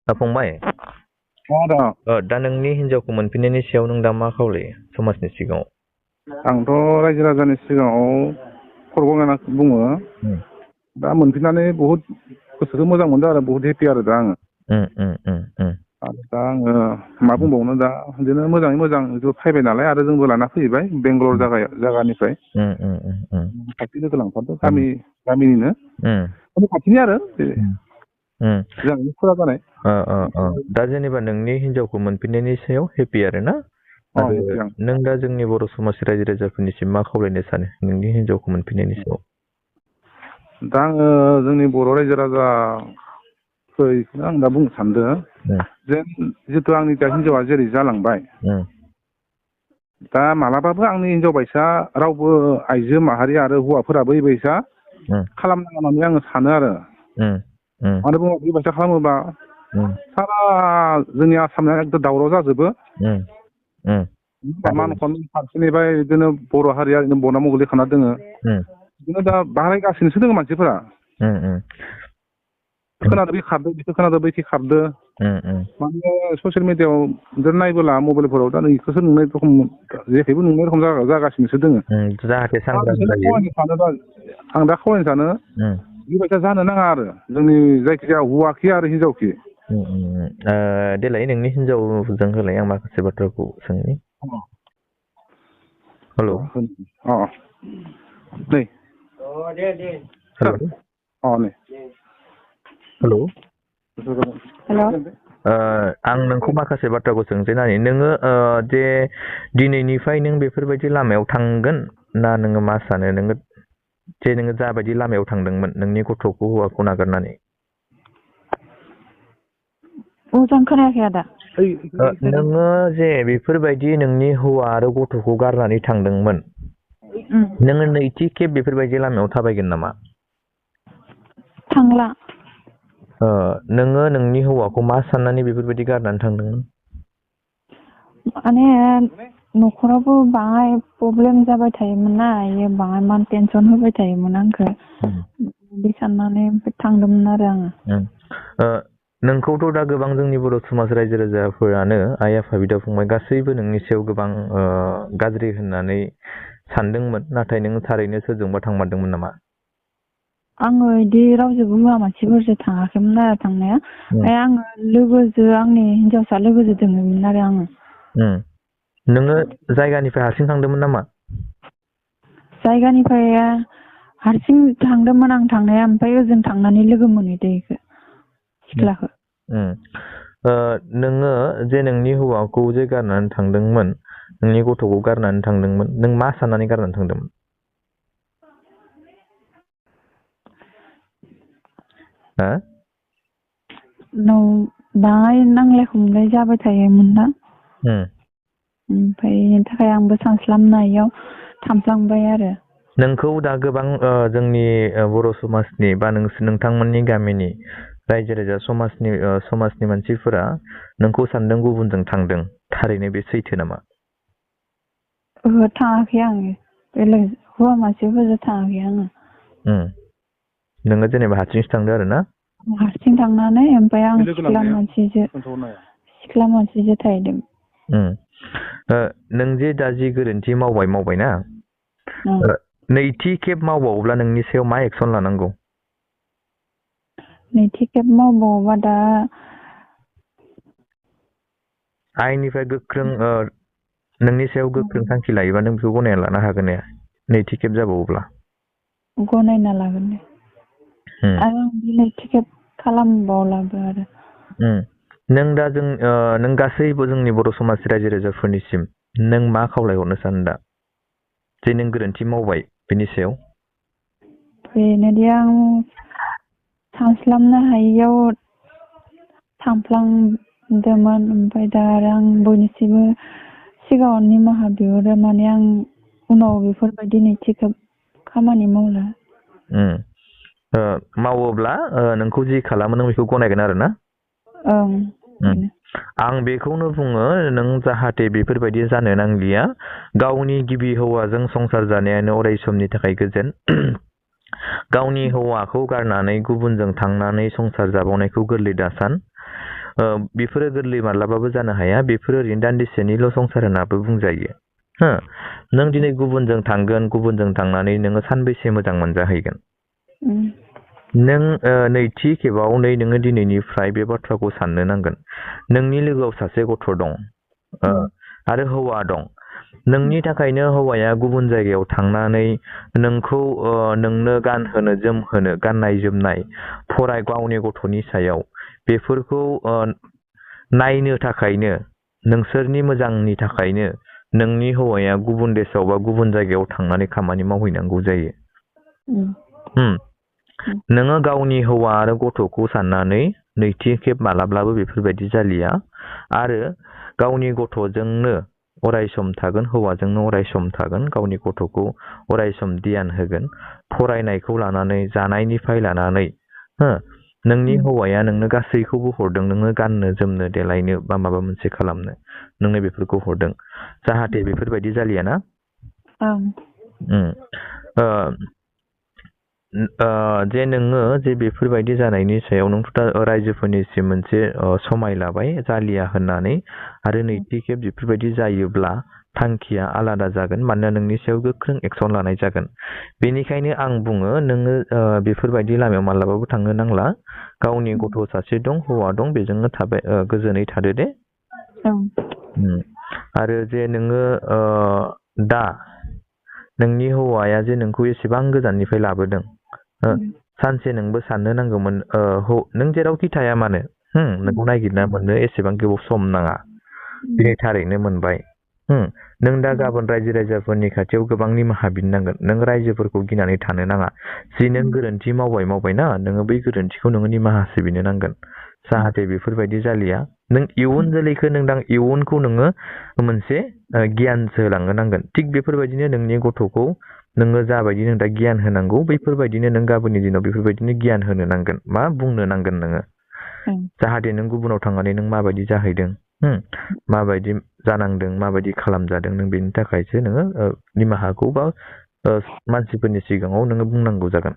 फंबाय दा नोंनि हिनजावखौ मोनफिननायनि सायाव नों दा मा खावलायो समाजनि सिगाङाव? आंथ' रायजो राजानि सिगाङाव खर'ग गायना बुङो दा मोनफिननानै बहुद गोसोखौ मोजां मोनदों आरो बहुद हेपि आरो दा आङो आरो दा आङो मा बुंबावनो दा बिदिनो मोजाङै मोजां फैबाय नालाय आरो जोंबो लाना फैबाय बेंगलर जायगानिफ्राय खाथि लोगो लांफादों गामिनिनो खाथिनि आरो मोजाङैनो फुरा जानाय। दा जेनेबा नोंनि हिनजावखौ मोनफिननायनि सायाव हेपि आरो ना? आरो नों दा जोंनि बर' समाज रायजो राजाफोरनिसिम मा खावलायनो सानो नोंनि हिनजावखौ मोनफिननायनि सायाव? दा आङो जोंनि बर' रायजो राजाखौ आं दा बुंनो सानदों जे जितु आंनि दा हिनजावा जेरै जालांबाय दा मालाबाबो आंनि हिनजाव बायसा रावबो आइजो माहारि आरो हौवाफोराबो बेबायसा खालामनाङा होननानै आङो सानो आरो मानो बुङोब्ला बेबायसा खालामोबा सारा जोंनि आसामना एकदम दावराव जाजोबो मान फारसेनिफ्राय बिदिनो बर' हारिया बनामाव गोलैखाना दोङो बिदिनो दा बारायगासिनोसो दोङो मानसिफोरा खोनादों बे खारदो बेखौ खोनादों बैखि खारदो माने ससियेल मिडियाआव नायबोला मबाइलफोराव दा नैखौसो नुनाय रखम जेखैबो नुनाय रखम जागासिनोसो दोङो जाहाथे सांग्रां जायो। आं दा खावलायनो सानो बेबायसा जानो नाङा आरो जोंनि जायखिजाया हौवाखि आरो हिनजावखि। देलाय नोंनि हिनजावजों होलाय आं माखासे बाथ्राखौ सोंनि। हेलौ नै हेलौ नै हेलौ हेलौ आं नोंखौ माखासे बाथ्राखौ सोंसै नानि नोङो जे दिनैनिफ्राय नों बेफोरबायदि लामायाव थांगोन ना नोङो मा सानो नोङो जे नोङो जाबायदि लामायाव थांदोंमोन नोंनि गथ'खौ हौवाखौ नागारनानै? मोजां खोनायाखै आदा। नोङो जे बेफोरबायदि नोंनि हौवा आरो गथ'खौ गारनानै थांदोंमोन नोङो नैथि खेब बेफोरबायदि लामायाव थाबायगोन नामा? थांला। नोङो नोंनि हौवाखौ मा साननानै बेफोरबायदि गारनानै थांदोंमोन? माने न'खरावबो बाङाय प्रब्लेम जाबाय थायोमोन ना इयो बाङाय मान टेनसन होबाय थायोमोन आंखौ बिदि साननानै थांदोंमोन आरो आङो। नोंखौथ' दा गोबां जोंनि बर' समाज रायजो राजाफोरानो आइ आफा बिदा फंबाय गासैबो नोंनि सायाव गोबां गाज्रि होननानै सानदोंमोन नाथाय नों थारैनो सोरजोंबा थांमारदोंमोन नामा? आङो बिदि रावजोंबो हौवा मानसिफोरजों थाङाखैमोन आरो थांनाया आङो लोगोजों आंनि हिनजावसा लोगोजों दङमोन आरो आङो। नोङो जायगानिफ्राय हारसिं थांदोंमोन नामा? जायगानिफ्राय हारसिं थांदोंमोन आं थांनाया ओमफ्राय ओजों थांनानै लोगो मोनहैदो इखौ सिख्लाखौ। नोङो जे नोंनि हौवाखौ जे गारनानै थांदोंमोन नोंनि गथ'खौ गारनानै थांदोंमोन नों मा साननानै गारनानै थांदोंमोन? बाङाय नांलाय खमलाय जाबाय थायोमोन ना ओमफ्राय बेनि थाखाय आंबो सानस्लाबनो हायियाव थांफ्लांबाय आरो। नोंखौ दा गोबां जोंनि बर' समाजनि बा नोंथांमोननि गामिनि रायजो राजा समाजनि मानसिफोरा नोंखौ सानदों गुबुनजों थांदों थारैनो बे सैथो नामा? ओहो थाङाखै आङो बेलेग हौवा मानसिफोरजों थाङाखै आङो। नोङो जेनेबा हारसिंसो थांदो आरो ना? हारसिं थांनानै ओमफ्राय आं सिख्ला मानसिजों थाहैदों। नों जे दा जि गोरोन्थि मावबायना नैथि खेब मावबावोब्ला नोंनि सायाव मा एक्सन लानांगौ? नैथि खेब मावबावोबा दा आयेननिफ्राय गोख्रों नोंनि सायाव गोख्रों थांखि लायोबा नों बेखौ गनायना लानो हागोन ना नैथि खेब जाबावोब्ला? गनायना लागोन दे आरो आं नैथि खेब खालामबावलाबो आरो। नों दा नों गासैबो जोंनि बर' समाज रायजो राजाफोरनिसिम नों मा खावलायहरनो सानो दा जे नों गोरोन्थि मावबाय बेनि सायाव? बेनोदि आं सानस्लाबनो हायियाव थांफ्लांदोंमोन ओमफ्राय दा आरो आं बयनिसिमबो सिगाङाव निमाहा बिहरो माने आं उनाव बेफोरबायदि नैथि खेब खामानि मावला। मावोब्ला नोंखौ जि खालामो नों बेखौ गनायगोन आरो ना? आं बेखौनो बुङो नों जाहाथे बेफोरबायदि जानो नांलिया गावनि गिबि हौवाजों संसार जानायानो अराय समनि थाखाय गोजोन गावनि हौवाखौ गारनानै गुबुनजों थांनानै संसार जाबावनायखौ गोरलै दासान बेफोरो गोरलै माब्लाबाबो जानो हाया बेफोरो ओरैनो दान्दिसेनिल' संसार होनाबो बुंजायो हो नों दिनै गुबुनजों थांगोन गुबुनजों थांनानै नोङो सानबेसे मोजां मोनजाहैगोन नों नैथि खेबाव नोङो दिनैनिफ्राय बे बाथ्राखौ साननो नांगोन नोंनि लोगोआव सासे गथ' दं आरो हौवा दं नोंनि थाखायनो हौवाया गुबुन जायगायाव थांनानै नोंखौ नोंनो गानहोनो जोमहोनो गाननाय जोमनाय फराय गावनि गथ'नि सायाव बेफोरखौ नायनो थाखायनो नोंसोरनि मोजांनि थाखायनो नोंनि हौवाया गुबुन देशआव बा गुबुन जायगायाव थांनानै खामानि मावहैनांगौ जायो नोङो गावनि हौवा आरो गथ'खौ साननानै नैथि खेब मालाब्लाबो बेफोरबायदि जालिया आरो गावनि गथ'जोंनो अराय सम थागोन हौवाजोंनो अराय सम थागोन गावनि गथ'खौ अराय सम ध्यान होगोन फरायनायखौ लानानै जानायनिफ्राय लानानै नोंनि हौवाया नोंनो गासैखौबो हरदों नोङो गाननो जोमनो देलायनो बा माबा मोनसे खालामनो नोंनो बेफोरखौ हरदों जाहाथे बेफोरबायदि जालियाना जे नोङो जे बेफोरबायदि जानायनि सायाव नोंथ' दा रायजोफोरनिसिम मोनसे समाय लाबाय जालिया होननानै आरो नैथि खेब बेफोरबायदि जायोब्ला थांखिया आलादा जागोन मानोना नोंनि सायाव गोख्रों एक्सन लानाय जागोन बेनिखायनो आं बुङो नोङो बेफोरबायदि लामायाव मालाबाबो थांनो नांला गावनि गथ' सासे दं हौवा दं बेजोंनो थाबाय गोजोनै थादो दे आरो जे नोङो दा नोंनि हौवाया जे नोंखौ एसेबां गोजाननिफ्राय लाबोदों सानसे नोंबो साननो नांगौमोन नों जेरावखि थाया मानो नोंखौ नागिरना मोननो एसेबां गोबाव सम नाङा दिनै थारैनो मोनबाय नों दा गाबोन रायजो राजाफोरनि खाथियाव गोबां निमाहा बिनांगोन नों रायजोफोरखौ गिनानै थानो नाङा जि नों गोरोन्थि मावबायना नोङो बै गोरोन्थिखौ नोङो निमाहासो बिनो नांगोन जाहाथे बेफोरबायदि जालिया नों इयुन जोलैखौ नों इयुनखौ नोङो मोनसे गियानसो होलांनो नांगोन थिग बेफोरबायदिनो नोंनि गथ'खौ नोङो जाबायदि नों दा गियान होनांगौ बैफोरबायदिनो नों गाबोननि दिनाव बेफोरबायदिनो गियान होनो नांगोन मा बुंनो नांगोन नोङो जाहाथे नों गुबुनाव थांनानै नों माबायदि जाहैदों माबायदि जानांदों माबायदि खालामजादों नों बेनि थाखायसो नोङो निमाहाखौ बा मानसिफोरनि सिगाङाव नोङो बुंनांगौ जागोन